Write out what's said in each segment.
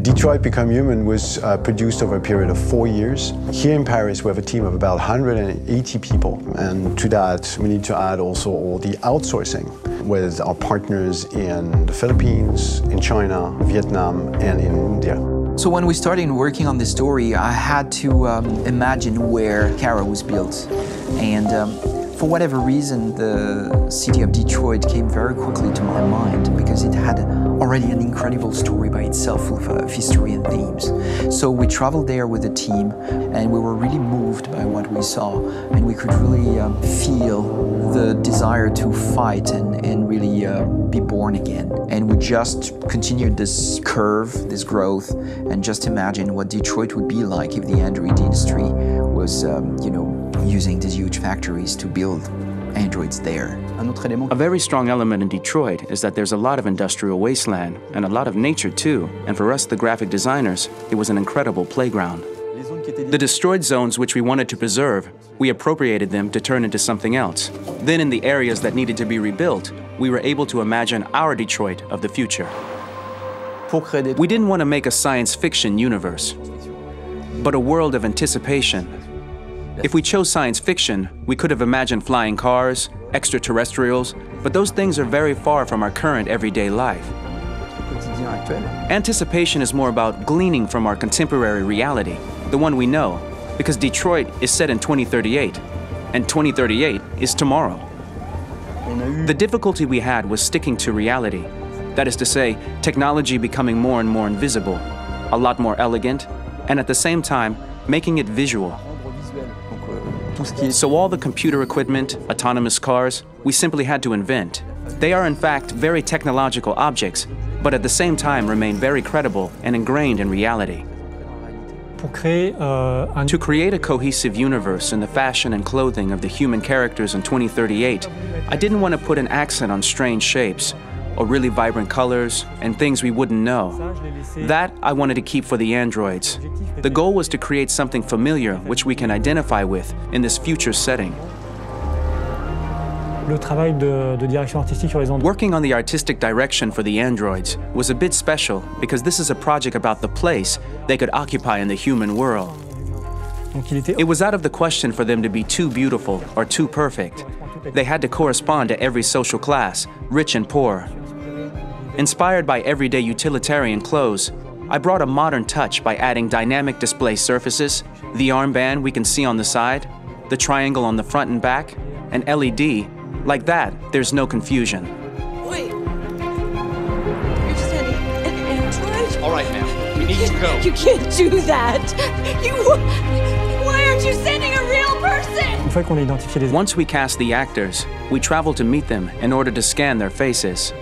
Detroit Become Human was produced over a period of 4 years. Here in Paris, we have a team of about 180 people. And to that, we need to add also all the outsourcing with our partners in the Philippines, in China, Vietnam, and in India. So when we started working on this story, I had to imagine where Kara was built. And for whatever reason, the city of Detroit came very quickly to my mind because it had already an incredible story by itself full of history and themes. So we traveled there with the team and we were really moved by what we saw, and we could really feel the desire to fight and really be born again. And we just continued this curve, this growth, and just imagine what Detroit would be like if the android industry was, using these huge factories to build androids there. A very strong element in Detroit is that there's a lot of industrial wasteland and a lot of nature too, and for us, the graphic designers, it was an incredible playground. The destroyed zones which we wanted to preserve, we appropriated them to turn into something else. Then in the areas that needed to be rebuilt, we were able to imagine our Detroit of the future. We didn't want to make a science fiction universe, but a world of anticipation. If we chose science fiction, we could have imagined flying cars, extraterrestrials, but those things are very far from our current everyday life. Anticipation is more about gleaning from our contemporary reality, the one we know, because Detroit is set in 2038, and 2038 is tomorrow. The difficulty we had was sticking to reality. That is to say, technology becoming more and more invisible, a lot more elegant, and at the same time, making it visual. So all the computer equipment, autonomous cars, we simply had to invent. They are in fact very technological objects, but at the same time remain very credible and ingrained in reality. To create a cohesive universe in the fashion and clothing of the human characters in 2038, I didn't want to put an accent on strange shapes, or really vibrant colors, and things we wouldn't know. That I wanted to keep for the androids. The goal was to create something familiar which we can identify with in this future setting. Working on the artistic direction for the androids was a bit special because this is a project about the place they could occupy in the human world. It was out of the question for them to be too beautiful or too perfect. They had to correspond to every social class, rich and poor. Inspired by everyday utilitarian clothes, I brought a modern touch by adding dynamic display surfaces, the armband we can see on the side, the triangle on the front and back, an LED. Like that, there's no confusion. Wait. You're sending an android? All right, ma'am. We need to go. You can't do that. Why aren't you sending a real person? Once we cast the actors, we travel to meet them in order to scan their faces.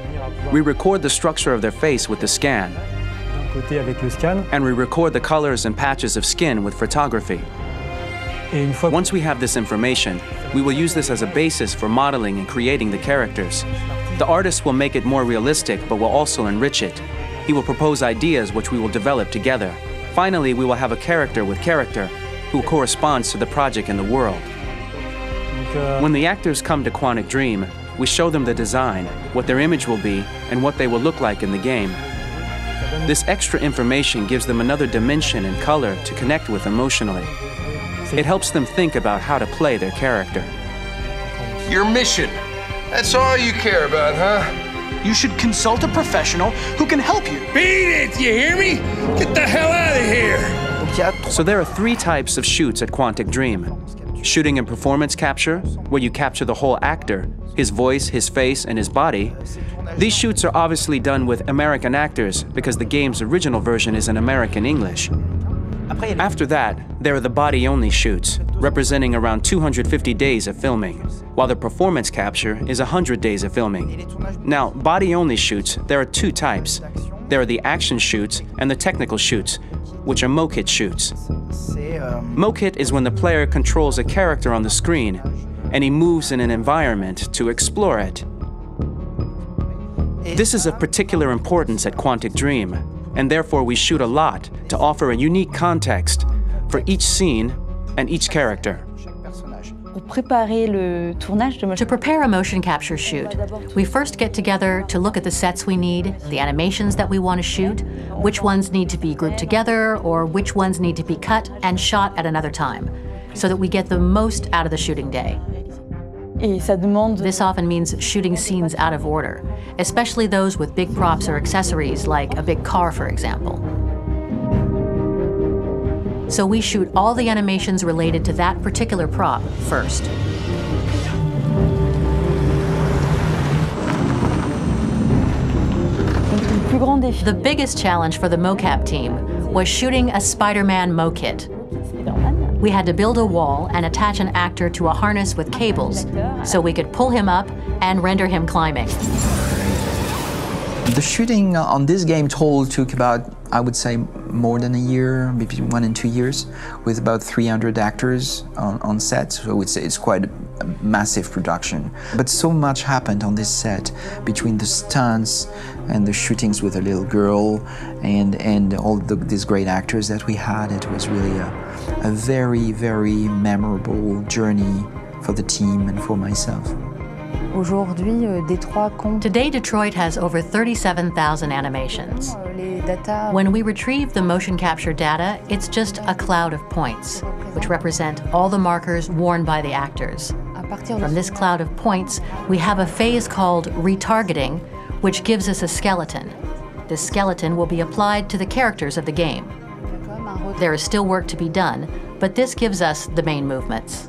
We record the structure of their face with the scan. And we record the colors and patches of skin with photography. Once we have this information, we will use this as a basis for modeling and creating the characters. The artist will make it more realistic, but will also enrich it. He will propose ideas which we will develop together. Finally, we will have a character with character who corresponds to the project and the world. When the actors come to Quantic Dream, we show them the design, what their image will be, and what they will look like in the game. This extra information gives them another dimension and color to connect with emotionally. It helps them think about how to play their character. Your mission. That's all you care about, huh? You should consult a professional who can help you. Beat it, you hear me? Get the hell out of here! So there are 3 types of shoots at Quantic Dream. Shooting and performance capture, where you capture the whole actor, his voice, his face, and his body. These shoots are obviously done with American actors because the game's original version is in American English. After that, there are the body-only shoots, representing around 250 days of filming, while the performance capture is 100 days of filming. Now, body-only shoots, there are 2 types. There are the action shoots and the technical shoots, which are mokit shoots. Mokit is when the player controls a character on the screen, and he moves in an environment to explore it. This is of particular importance at Quantic Dream, and therefore we shoot a lot to offer a unique context for each scene and each character. To prepare a motion capture shoot, we first get together to look at the sets we need, the animations that we want to shoot, which ones need to be grouped together, or which ones need to be cut and shot at another time, so that we get the most out of the shooting day. This often means shooting scenes out of order, especially those with big props or accessories, like a big car, for example. So we shoot all the animations related to that particular prop first. The biggest challenge for the mocap team was shooting a Spider-Man mo-kit. We had to build a wall and attach an actor to a harness with cables so we could pull him up and render him climbing. The shooting on this game total took about, I would say, more than a year, maybe 1 and 2 years, with about 300 actors on set. So I would say it's quite a massive production. But so much happened on this set between the stunts and the shootings with a little girl and all these great actors that we had. It was really a very, very memorable journey for the team and for myself. Today, Detroit has over 37,000 animations. When we retrieve the motion capture data, it's just a cloud of points, which represent all the markers worn by the actors. From this cloud of points, we have a phase called retargeting, which gives us a skeleton. This skeleton will be applied to the characters of the game. There is still work to be done, but this gives us the main movements.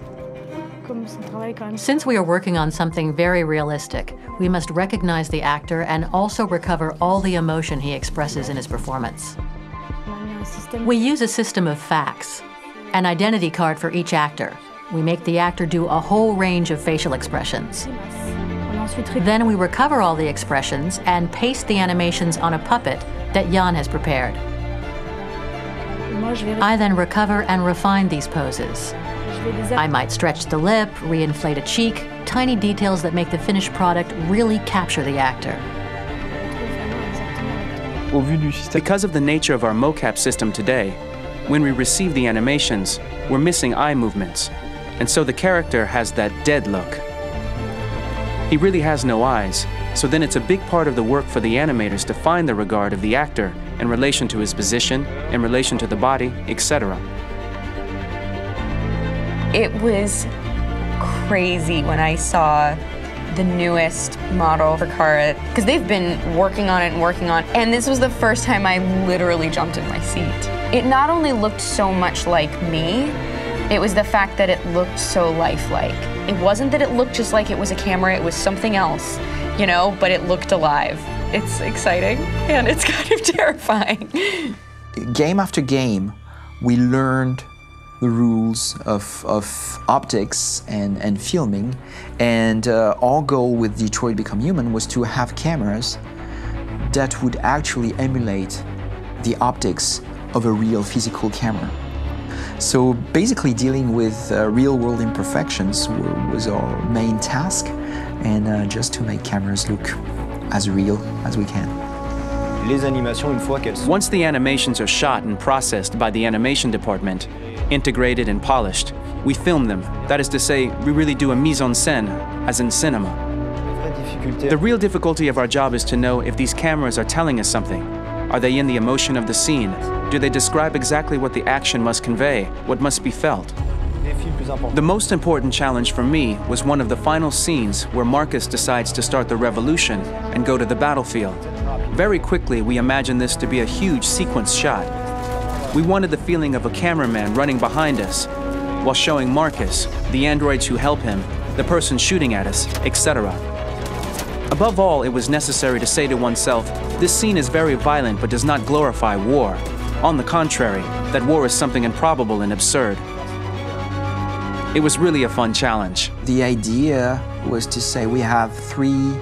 Since we are working on something very realistic, we must recognize the actor and also recover all the emotion he expresses in his performance. We use a system of facts, an identity card for each actor. We make the actor do a whole range of facial expressions. Then we recover all the expressions and paste the animations on a puppet that Jan has prepared. I then recover and refine these poses. I might stretch the lip, reinflate a cheek, tiny details that make the finished product really capture the actor. Because of the nature of our mocap system today, when we receive the animations, we're missing eye movements, and so the character has that dead look. He really has no eyes, so then it's a big part of the work for the animators to find the regard of the actor in relation to his position, in relation to the body, etc. It was crazy when I saw the newest model for Kara, because they've been working on it and working on it, and this was the first time I literally jumped in my seat. It not only looked so much like me, it was the fact that it looked so lifelike. It wasn't that it looked just like it was a camera, it was something else, you know, but it looked alive. It's exciting, and it's kind of terrifying. Game after game, we learned the rules of optics and filming, and our goal with Detroit Become Human was to have cameras that would actually emulate the optics of a real physical camera. So basically dealing with real-world imperfections was our main task, and just to make cameras look as real as we can. Once the animations are shot and processed by the animation department, integrated and polished, we film them. That is to say, we really do a mise en scène, as in cinema. The real difficulty of our job is to know if these cameras are telling us something. Are they in the emotion of the scene? Do they describe exactly what the action must convey, what must be felt? The most important challenge for me was one of the final scenes where Marcus decides to start the revolution and go to the battlefield. Very quickly, we imagined this to be a huge sequence shot. We wanted the feeling of a cameraman running behind us while showing Marcus, the androids who help him, the person shooting at us, etc. Above all, it was necessary to say to oneself, this scene is very violent but does not glorify war. On the contrary, that war is something improbable and absurd. It was really a fun challenge. The idea was to say we have 3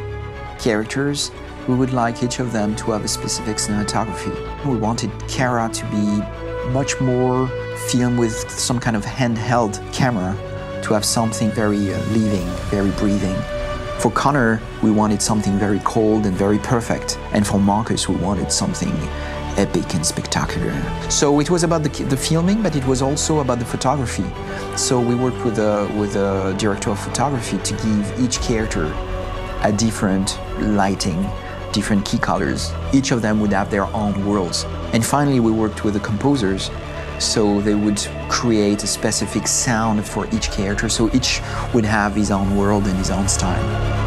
characters. We would like each of them to have a specific cinematography. We wanted Kara to be much more filmed with some kind of handheld camera, to have something very living, very breathing. For Connor, we wanted something very cold and very perfect. And for Marcus, we wanted something epic and spectacular. So it was about the filming, but it was also about the photography. So we worked with a director of photography to give each character a different lighting, different key colors. Each of them would have their own worlds. And finally, we worked with the composers, so they would create a specific sound for each character, so each would have his own world and his own style.